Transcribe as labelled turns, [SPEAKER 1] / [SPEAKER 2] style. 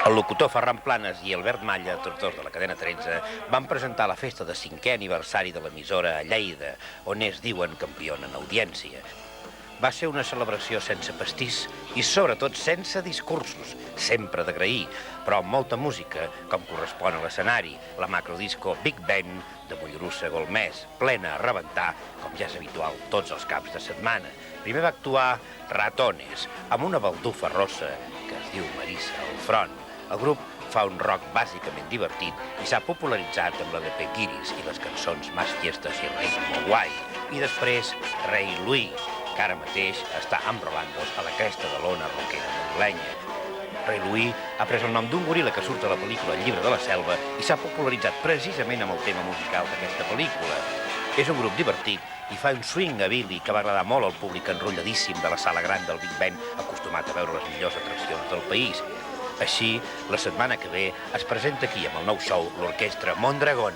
[SPEAKER 1] El locutor Ferran Planes i Albert Malla, tots dos de la cadena 13, van presentar la festa de 5è aniversari de l'emissora a Lleida, on es diuen campiona en audiència. Va ser una celebració sense pastís i sobretot sense discursos, sempre d'agrair, però amb molta música, com correspon a l'escenari, la macrodisco Big Ben de Mollerussa Golmés, plena a rebentar, com ja és habitual tots els caps de setmana. Primer va actuar Ratones, amb una baldufa rossa que es diu Marissa al front. El grup fa un rock bàsicament divertit i s'ha popularitzat amb la de Peguiris i les cançons Más Fiestas i Ritmo Guai. I després Rei Louis, que ara mateix està enrolant-nos a la cresta de l'ona roquera madrilenya. Rei Louis ha pres el nom d'un goril·la que surt a la pel·lícula El llibre de la selva i s'ha popularitzat precisament amb el tema musical d'aquesta pel·lícula. És un grup divertit i fa un swing-a-billy que va agradar molt al públic enrotlladíssim de la sala gran del Big Ben, acostumat a veure les millors atraccions del país. Així, la setmana que ve es presenta aquí amb el nou show l'orquestra Mondragón.